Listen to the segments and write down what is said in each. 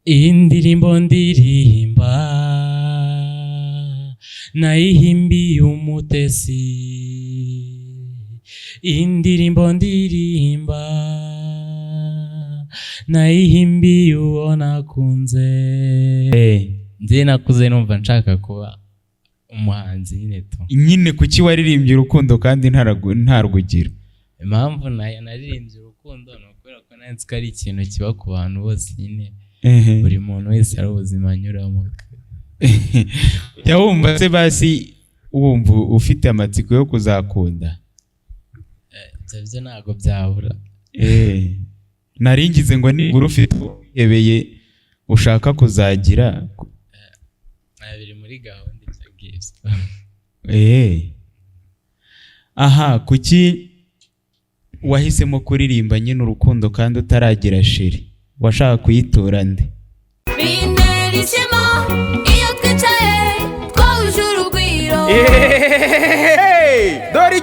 Indirimbo ndirimba nayihimbiye umutesi. Indirimbo ndirimba nayihimbiye uwo nakunze. Nze nakuze numva nshaka kuba umuhanzi nyine tu. Nyine kuki waririmbye urukundo kandi ntarwugira? Impamvu naririmbye urukundo no kubera ko nanzi ko ari ikintu kiba ku bantu bose nyine. Buri muntu wese ari ubuzima anyuramo. Ya wumva se basi wumva ufite amatsiko yo kuzakunda? Ibyo ntago byabura. Naringize ngo nibura ufite ebeye ushaka kuzagira. Biri muri gahunda ibyo ngibyo. Aha, kuki wahisemo kuririmba nyine urukundo kandi utaragira sheri? Washaka kuyitura nde? Bintera ishema iyo twicaye twahuje urugwiro. Dore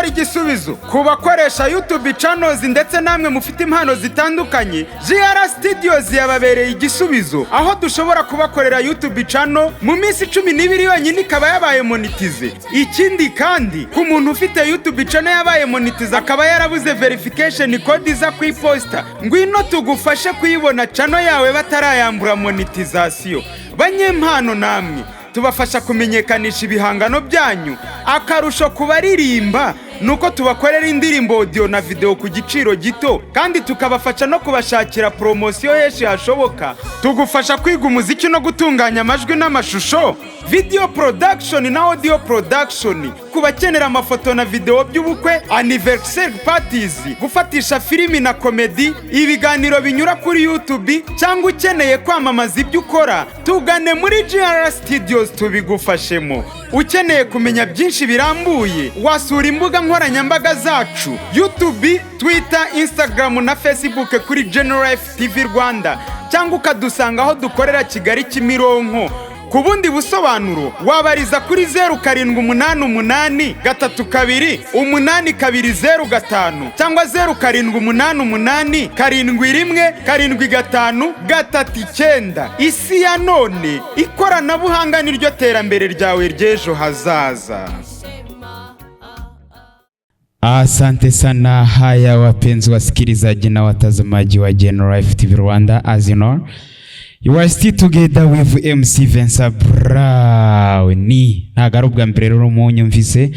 igisubizo ku bakoresha YouTube channels ndetse namwe mufite impano zitandukanye. GR Studios yababereye igisubizo, aho dushobora kubakorera YouTube channel mu minsi 12 yonyine ikaba yabaye monetize. Ikindi kandi ku muntu ufite YouTube channel yabaye monetize akaba yarabuze verification code iza ku iposta, ngwino tugufashe kuyibona channel yawe batarayambura monetization. Banyempano namwe tubafasha kumenyekanisha ibihangano byanyu. Akarusho kubaririmba nuko tubakorera indirimbo audio na video ku giciro gito, kandi tukabafasha no kubashakira promotion yeshi hashoboka. Tugufasha kwiga umuziki no gutunganya amajwi n'amashusho, video production na audio production, kubakenera amafoto na video by'ubukwe, anniversary parties, gufatisha filimi na comedy, ibiganiro binyura kuri YouTube, cyangwa ukeneye kwamamaza ibyo ukora, tugane muri GR Studios tubigufashemo. Ukeneye kumenya byinshi birambuye, wasura imbuga nkoranyambaga zacu: YouTube, Twitter, Instagram na Facebook kuri General Life TV Rwanda, cyangwa ukadusanga aho dukorera Kigali Kimironko. Ku bundi busobanuro wabariza kuri 0788 32 8205 cyangwa 0788 71 75 39. Isi ya none, ikoranabuhanga niryo terambere ryawe ry'ejo hazaza. Asante sana. Haya wapenzi wasikilizaji na watazamaji wa General Life TV Rwanda, as you know, you are still together with MC Vincent Brown. Ntago ubwa mbere rero munyumvise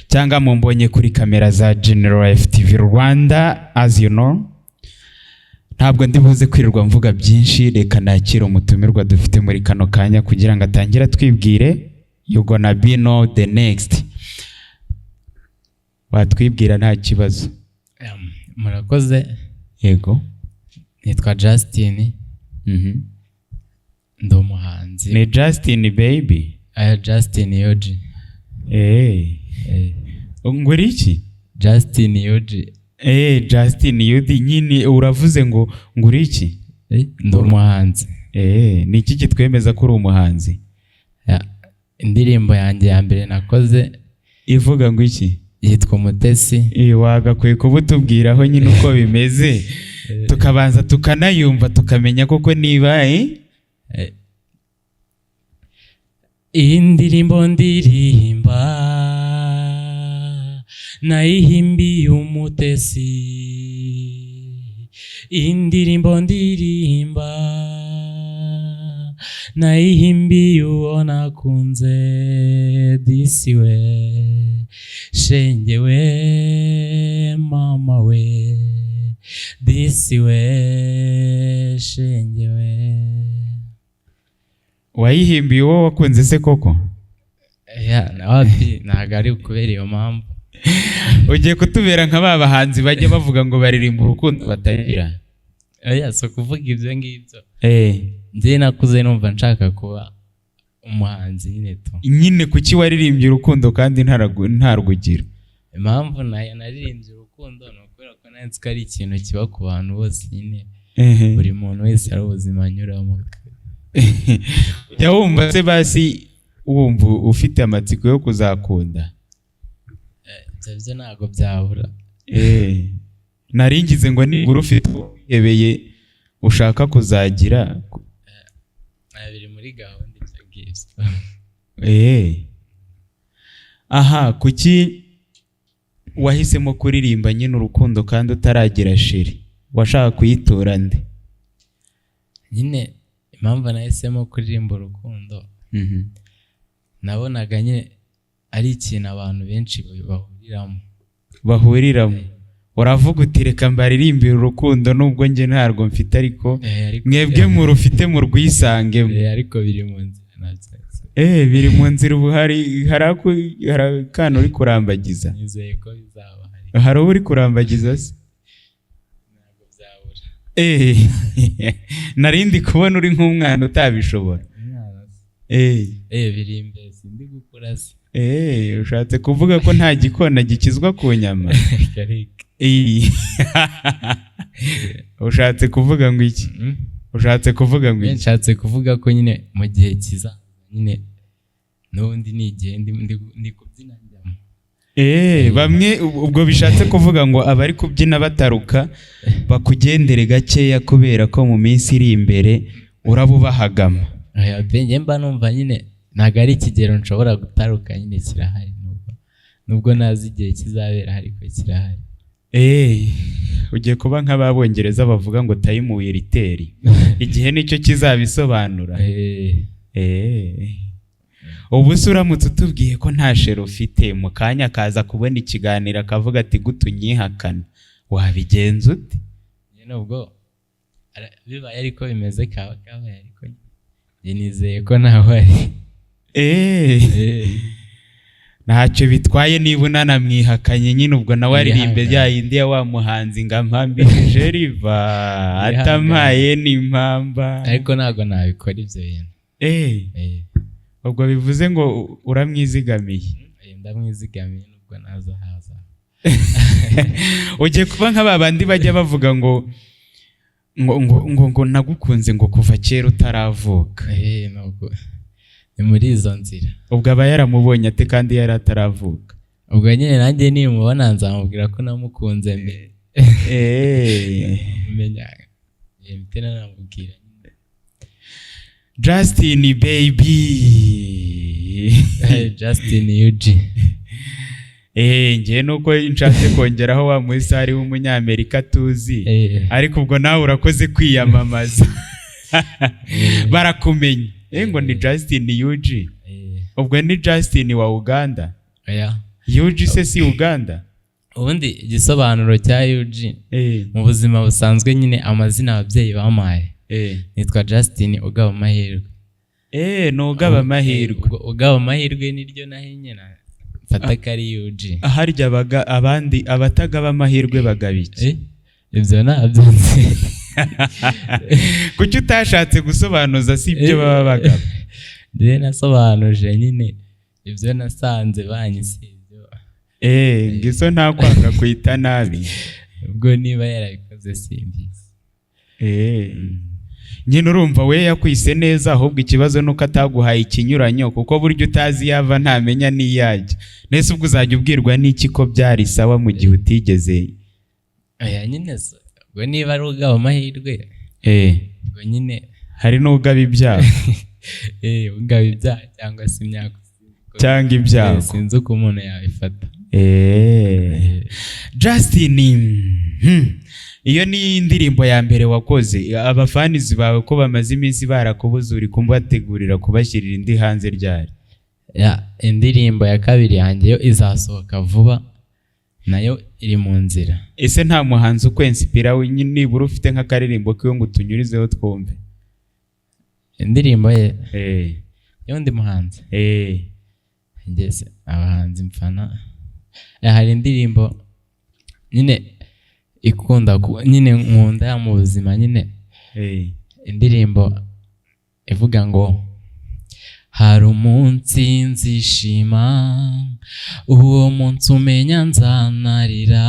cyangwa mumbonye kuri kamera za General Life TV Rwanda, as you know. Ntabwo ndibuze kwirirwa mvuga byinshi, reka nakira umutumirwa dufite muri kano kanya kugira ngo atangira twibwire. You gonna be know the next. Watwibwira nta kibazo. Murakoze. Yego. Nitwa Justin. Ndi umuhanzi. Ni Justin baby? Justin Yoji. Nguri iki? Justin Yoji. Justin Yoji nyine uravuze ngo nguri iki? Ndi umuhanzi. Ni iki kitwemeza ko uri umuhanzi? Indirimbo yanjye ya mbere nakoze ivuga ngo iki? Yitwa Umutesi. Wagakwiye kubutubwiraho nyine uko bimeze tukabanza tukanayumva tukamenya koko niba Indirimbo ndirimba nayihimbiye umutesi. Indirimbo ndirimba nayihimbiye uwo nakunze. Disi we, shenge we, mama we, disi we, shenge we. Wayihimbiye uwo wakunze se koko? Ntago ari ukubera iyo mpamvu. Ugiye kutubera nka ba bahanzi bajya bavuga ngo baririmba urukundo batagira? So kuvuga ibyo ngibyo. Nze nakuze numva nshaka kuba umuhanzi nyine tu. Nyine kuki waririmbye urukundo kandi ntarwugira? Impamvu naririmbye urukundo no kubera ko nanzi ko ari ikintu kiba ku bantu bose nyine. Buri muntu wese ari ubuzima anyuramo. Ya wumva se basi wumva ufite amatsiko yo kuzakunda? Ibyo ntago byabura. Naringize ngo nibura ufite ebeye ushaka kuzagira biri muri gahunda ibyo ngibyo. Aha, kuki wahisemo kuririmba nyine urukundo kandi utaragira sheri? Washaka kuyitura nde? Nyine impamvu nahisemo kuririmba urukundo, nabonaga nyine ari ikintu abantu benshi bahuriramo. Uravuga uti reka mbaririmbire urukundo nubwo njye ntarwo mfite, ariko mwebwe murufite mu rwisangemo. Ariko biri mu nzira. Biri mu nzira. Ubu hari akantu uri kurambagiza. Nizeye ko bizaba hari uri kurambagiza se? Ntabwo byabura. Narindi kubona uri nk'umwana utabishobora. Biri imbere sindi gukura se. Ushatse kuvuga ko nta gikona gikizwa ku nyama? Ushatse kuvuga ngo iki? Ushatse kuvuga ngo iki? Nshatse kuvuga ko nyine mu gihe kiza nyine n'ubundi ni igihe ndi kubyina njyamo. Bamwe ubwo bishatse kuvuga ngo abari kubyina bataruka bakugendere gakeya, kubera ko mu minsi iri imbere urabubahagama. Njye mba numva nyine ntabwo ari ikigero nshobora gutaruka, nyine kirahari nubwo nazi igihe kizabera, ariko kirahari. Ugiye kuba nk'ababongereza bavuga ngo time will tell. Igihe nicyo kizabisobanura. Ubu se uramutse utubwiye ko nta sheri ufite, mu kanya akaza kubona ikiganiro akavuga ati gutunyihakana, wabigenza ute? Nubwo bibaye ariko bimeze kabaye, ariko njye nizeye ko nawe ari. Ntacyo bitwaye niba unanamwihakanye, nyine ubwo nawe aririmbe rya yindi ya wa muhanzi ngo ampambirije riva atamaye n'impamba. Ariko ntabwo nabikora ibyo bintu. Ubwo bivuze ngo uramwizigamiye? Ndamwizigamiye nubwo naza haza. Ugiye kuba nk'ababandi bajya bavuga ngo nagukunze ngo kuva kera utaravuka. Ni muri izo nzira. Ubwo aba yaramubonye ate kandi yari ataravuka? Ubwo nyine nanjye nimubona nzamubwira ko namukunze mbere. Menya bitena namubwira. Justin baby. Justin UG. Ngiye nuko nshatse kongeraho wa musari w'umunyamerika tuzi, ariko ubwo nawe urakoze kwiyamamaza. Barakumenye. Ngo ni Justin UG. Ubwo ni Justin wa Uganda. UG se si Uganda? Ubundi igisobanuro cya UG mu buzima busanzwe nyine amazina ababyeyi bamaye. Nitwa Justin ugaba amahirwe. Ugaba amahirwe. Ugaba amahirwe niryo nahenye mfata kari UG. Harya abandi abatagaba amahirwe bagabiki? Ibyo nabyo nzi. Kuki utashatse gusobanuza si ibyo baba bagaba? Ndiye nasobanuje nyine ibyo nasanze banyise ibyo. Ngiso nta kwanga kwita nabi. Ubwo niba yarabikoze simbizi. Nyine urumva we yakwise neza, ahubwo ikibazo nuko ataguhaye ikinyuranyo, kuko buryo utazi yava ntamenya n'iyajya. Nese ubwo uzajya ubwirwa n'iki ko byari sawa mu gihe utigeze? Nyine ubwo niba ari ugaba amahirwe, ubwo nyine hari n'ugaba ibyaha. Ugaba ibyaha cyangwa se imyaka cyangwa ibyaha, sinzi uko umuntu yabifata. Justin, iyo ni indirimbo ya mbere wakoze. Abafanizi bawe ko bamaze iminsi barakubuza, uri kumbategurira kubashyirira indi hanze ryari? Indirimbo ya kabiri yanjye yo izasohoka vuba, nayo iri mu nzira. Ese nta muhanzi ukwensipira nibura ufite nk'akaririmbo kiwe ngo tunyurizeho twumve? Indirimbo ye y'undi muhanzi? Ngeze abahanzi mfana, hari indirimbo nyine ikunda nyine nkunda mu buzima nyine. Indirimbo ivuga ngo hari umunsi nzishima, uwo munsi umenya nzanarira,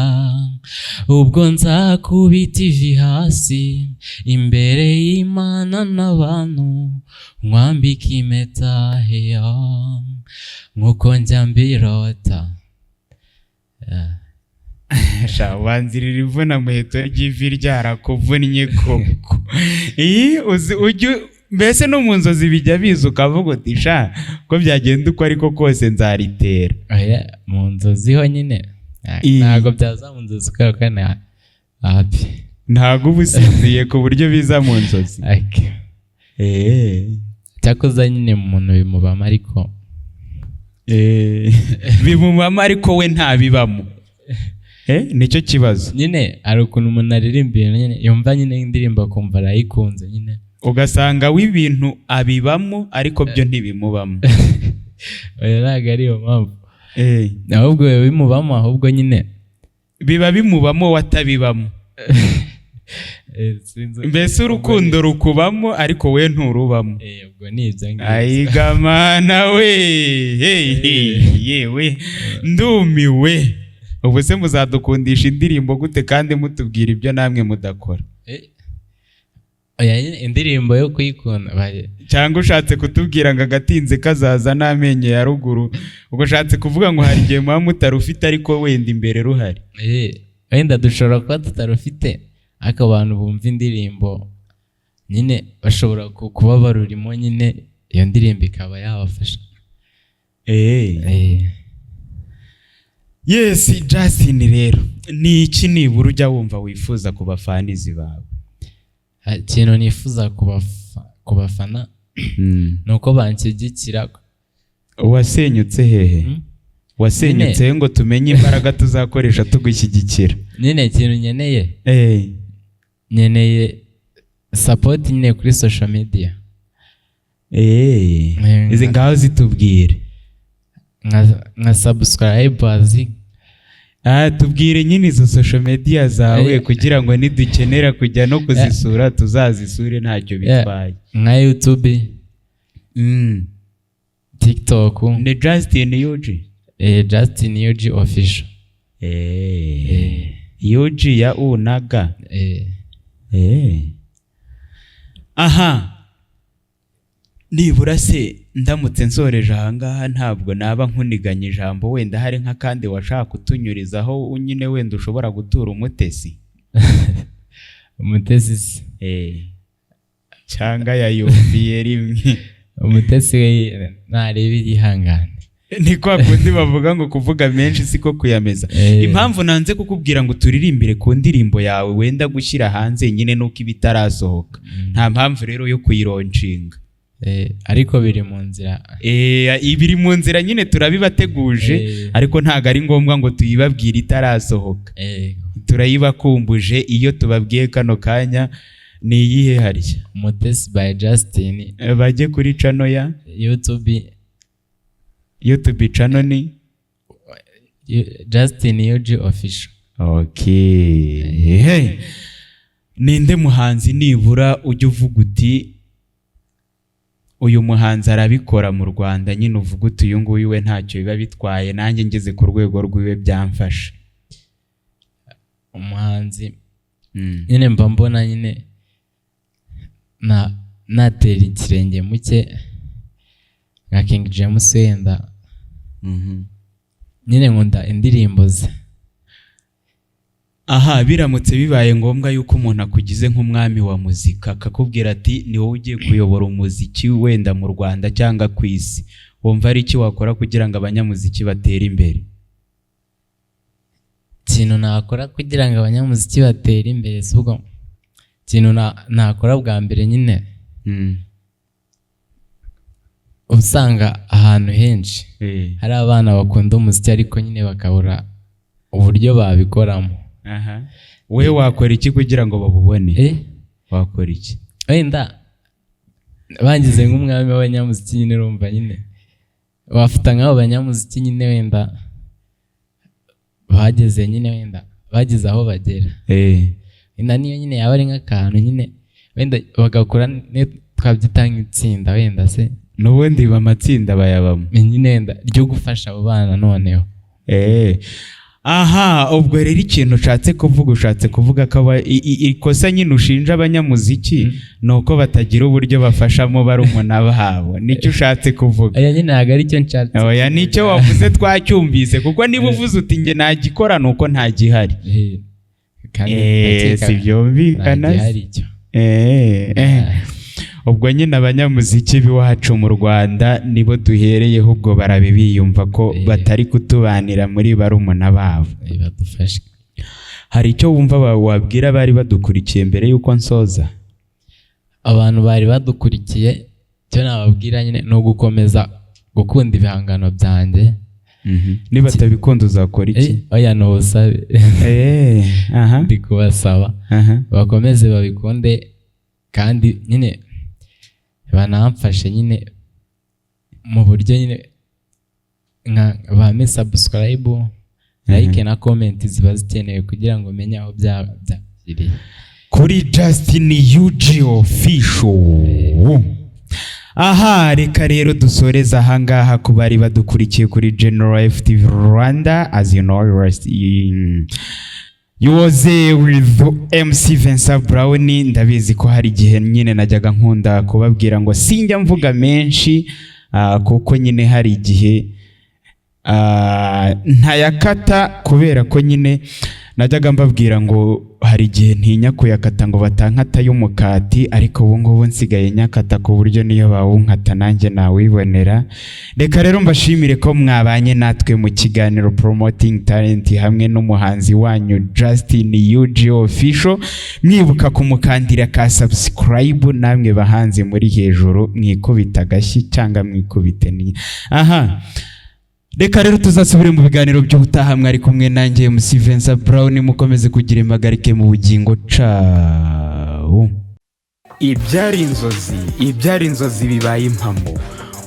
ubwo nzakubita ivi hasi imbere y'Imana n'abantu, nkwambika impeta heya nk'uko njya mbirota. sha wanzirira ivuna muheto ry'ivi ryarakuvunnye koko ujye mbese no mu nzozi bijya biza ukavuga uti sha ko byagenda uko ariko kose nzaritera. Mu nzozi ho nyine ntabwo byaza mu nzozi kubera ko ni happy, ntabwo uba usinziye ku buryo biza mu nzozi. cyakoze nyine umuntu bimubamo ariko bimubamo ariko we ntabibamo. Nicyo kibazo nyine. Hari ukuntu umuntu aririmba nyine yumva nyine indirimbo akumva arayikunze nyine, ugasanga w'ibintu abibamo ariko byo ntibimubamo. ntabwo ariyo mpamvu, ahubwo bimubamo, ahubwo nyine biba bimubamo watabibamo. Mbese urukundo rukubamo ariko we nturubamo. ubwo ni ibyo ngibyo. Ayigamana we, yewe ndumiwe. Ubu se muzadukundisha indirimbo gute kandi mutubwira ibyo namwe mudakora? Indirimbo yo kuyikunda cyangwa ushatse kutubwira ngo agatinze kazaza n'amenyo ya ruguru, ubwo ushatse kuvuga ngo hari igihe muba mutarufite ariko wenda imbere ruhari. Wenda dushobora kuba tutarufite ariko abantu bumva indirimbo nyine bashobora kuba barurimo nyine, iyo ndirimbo ikaba yabafasha. Yes, Justin rero ni iki nibura ujya wumva wifuza ku bafanizi bawe? Ikintu nifuza ku bafana ni uko banshyigikira. Wasenyutse hehe? Wasenyutse ngo tumenye imbaraga tuzakoresha tugushyigikira. Nyine ikintu nkeneye support nyine kuri social media. Izi ngaho zitubwire nka subscribers. Tubwire nyine izo social media zawe kugira ngo nidukenera kujya no kuzisura tuzazisure ntacyo bitwaye. Nka YouTube, TikTok ni Justin UG. Justin UG official. UG ya unaga. Aha, nibura se ndamutse nsoreje ahangaha ntabwo naba nkuniganya ijambo, wenda hari nk'akandi washaka kutunyurizaho nyine wenda ushobora gutura umutesi. Umutesi cyangwa yayumviye rimwe. Umutesi ntarebe igihangane. Ni kwa kundi bavuga ngo kuvuga menshi siko kuyameza. Impamvu nanze kukubwira ngo turirimbire ku ndirimbo yawe wenda gushyira hanze nyine nuko ibitarasohoka, nta mpamvu rero yo kuyironcinga. Ariko biri mu nzira. Ibiri mu nzira nyine turabibateguje, ariko ntago ari ngombwa ngo tuyibabwire itarasohoka. Turayibakumbuje iyo tubabwiye kano kanya. Ni iyihe harya? Umutesi by Justin. Bajye kuri channel ya YouTube channel ni Justin UG official. Okay. Ninde muhanzi nibura ujya uvuga uti uyu muhanzi arabikora mu Rwanda, nyine uvuga uti uyu nguyu we ntacyo biba bitwaye nanjye ngeze ku rwego rwiwe byamfasha? Umuhanzi nyine mba mbona nyine natera ikirenge muke nka King James wenda. Nyine nkunda indirimbo ze. Aha, biramutse bibaye ngombwa yuko umuntu akugize nk'umwami wa muzika akakubwira ati ni wowe ugiye kuyobora umuziki wenda mu Rwanda cyangwa ku isi, wumva ari iki wakora kugira ngo abanyamuziki batere imbere? Ikintu nakora kugira ngo abanyamuziki batere imbere subwo ikintu nakora bwa mbere nyine usanga ahantu henshi hari abana bakunda umuziki ariko nyine bakabura uburyo babikoramo. We wakora iki kugira ngo babubone? Wakora iki? Wenda bangize nk'umwami w'abanyamuziki nyine urumva nyine wafata nk'abo banyamuziki nyine wenda bageze nyine wenda bageze aho bagera. Wenda niyo nyine yaba ari nk'akantu nyine wenda bagakora twabyita nk'itsinda wenda se n'ubundi amatsinda bayabamo nyine wenda ryo gufasha abo bana noneho. aha ubwo rero ikintu ushatse kuvuga ko ikosa nyine ushinja abanyamuziki nuko batagira uburyo bafashamo barumuna babo nicyo ushatse kuvuga. Oya nyine ntago ari cyo nshatse. Oya nicyo wavuze twacyumvise kuko niba uvuze uti nge nagikora nuko ntagihari. Si byumvikana. Ubwo nyine abanyamuziki b'iwacu mu Rwanda nibo duhereyeho ubwo barabibiyumva ko batari kutubanira muri barumuna babo. Badufashe. Hari icyo wumva wabwira bari badukurikiye mbere yuko nsoza? Abantu bari badukurikiye cyo nababwira nyine no gukomeza gukunda ibihangano byanjye. Niba batabikunda uzakora iki? Oya no usabe. Aha. Ndi kubasaba. Bakomeze babikunde kandi nyine banamfashe nyine mu buryo nyine nka bame subscribe, like na comment ziba zikenewe kugira ngo menye aho byagiriye kuri Justin UG Official. Aha reka rero dusoreza ahangaha ku bari badukurikiye kuri General Life TV Rwanda. As you know, you was with MC Vincent Brown. Ndabizi ko hari igihe nyine najyaga nkunda kubabwira ngo sinjya mvuga menshi kuko nyine hari igihe ntayakata kubera ko nyine najyaga mbabwira ngo hari igihe ntinya kuyakata ngo batankata y'umukati, ariko ubu ngubu nsigaye nyakata ku buryo niyo bawunkata nanjye nawibonera. Reka rero mbashimire ko mwabanye natwe mu kiganiro Promoting Talent hamwe n'umuhanzi wanyu Justin UG Official. Mwibuka kumukandira ka subscribe, namwe bahanzi muri hejuru mwikubita agashyi cyangwa mwikubite ni. Aha. Reka rero tuzasubire mu biganiro by'ubutaha. Mwari kumwe nanjye MC Vincent Brown. Mukomeze kugira impagarike mu bugingo. Ciao. Ibyari inzozi bibaye impamo.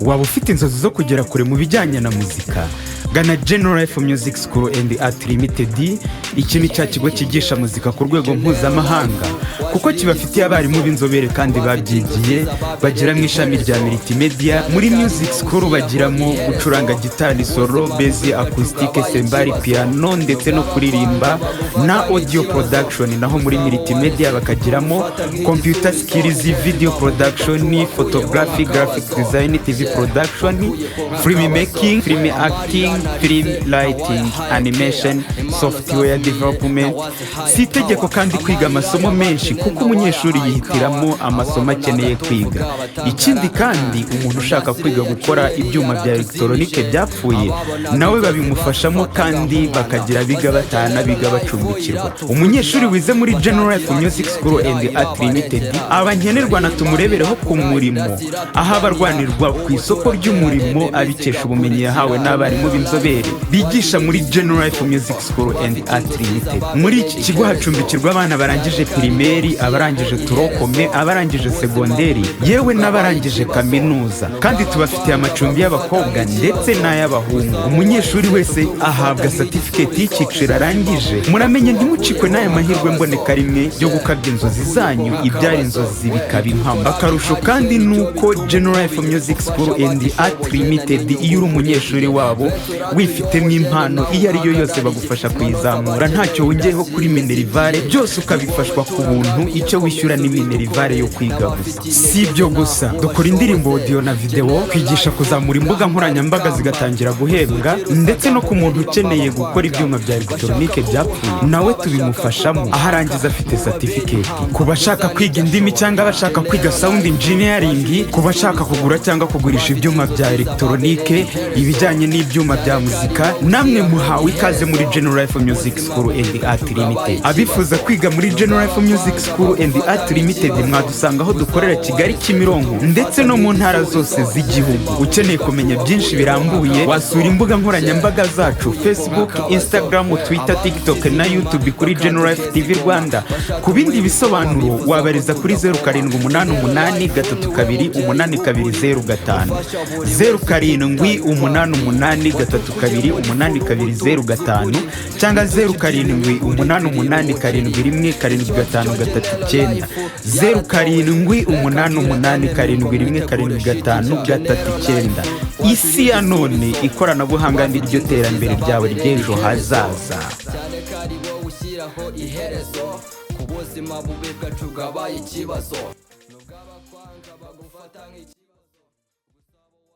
Waba ufite inzozi zo kugera kure mu bijyanye na muzika? Gana General Life Music School and Art Limited. Iki ni cya kigo cyigisha muzika ku rwego mpuzamahanga kuko kibafitiye abarimu b'inzobere kandi babyigiye. Bagira mu ishami rya multimedia. Muri music school bagiramo gucuranga gitari, solo, bass, acoustic, cymbal, piano ndetse no kuririmba na audio production. Naho muri multimedia bakagiramo computer skills, video production, photography, graphic design, TV production, film making, film acting, film lighting, animation, software development. Si itegeko kandi kwiga amasomo menshi kuko umunyeshuri yihitiramo amasomo akeneye kwiga. Ikindi kandi umuntu ushaka kwiga gukora ibyuma bya electronique byapfuye nawe babimufashamo kandi bakagira biga batana biga bacumbikirwa. Umunyeshuri wize muri General Life Music School and Art Limited abankenerwa na tumurebereho ku murimo, aho abarwanirwa ku isoko ry'umurimo abikesha ubumenyi yahawe n'abarimu b'inzobere bigisha muri General Life Music School and Art Limited. Muri iki kigo hacumbikirwa abana barangije primaire, abarangije turokome, abarangije segonderi, yewe n'abarangije kaminuza, kandi tubafitiye amacumbi y'abakobwa ndetse n'ay'abahungu. Umunyeshuri wese ahabwa certificate y'icyiciro arangije. Muramenye ntimucikwe n'aya mahirwe mboneka rimwe yo gukabya inzozi zanyu, ibyari inzozi bikaba impamo. Akarusho kandi nuko General Life Music School and Art Limited iyo uri umunyeshuri wabo wifitemo impano iyo ari yo yose bagufasha kuyizamura, ntacyo wongeyeho kuri minerivare, byose ukabifashwa ku buntu. Icyo wishyura ni minerivare yo kwiga gusa. Si ibyo gusa, dukora indirimbo, audio na video, kwigisha kuzamura imbuga nkoranyambaga zigatangira guhembwa, ndetse no ku muntu ukeneye gukora ibyuma bya electronique byapfuye nawe tubimufashamo aharangiza afite certificate. Ku bashaka kwiga indimi cyangwa bashaka kwiga sound engineering, ku bashaka kugura cyangwa kugurisha ibyuma bya electronique, ibijyanye n'ibyuma bya muzika, namwe muhawe ikaze muri General Life Music School and Art Limited. Abifuza kwiga muri General Life Music School and Art Limited mwadusanga aho dukorera Kigali, Kimironko ndetse no mu ntara zose z'igihugu. Ukeneye kumenya byinshi birambuye wasura imbuga nkoranyambaga zacu Facebook, Instagram, Twitter, TikTok na YouTube kuri General Life TV Rwanda. Ku bindi bisobanuro wabariza kuri 0788328205, 0788328205 cyangwa 0788717539 0788717539. isi ya none ikoranabuhanga niryo terambere ryawe ry'ejo hazaza. ushyiraho iherezo ku buzima bubi bwacu bwabaye ikibazo.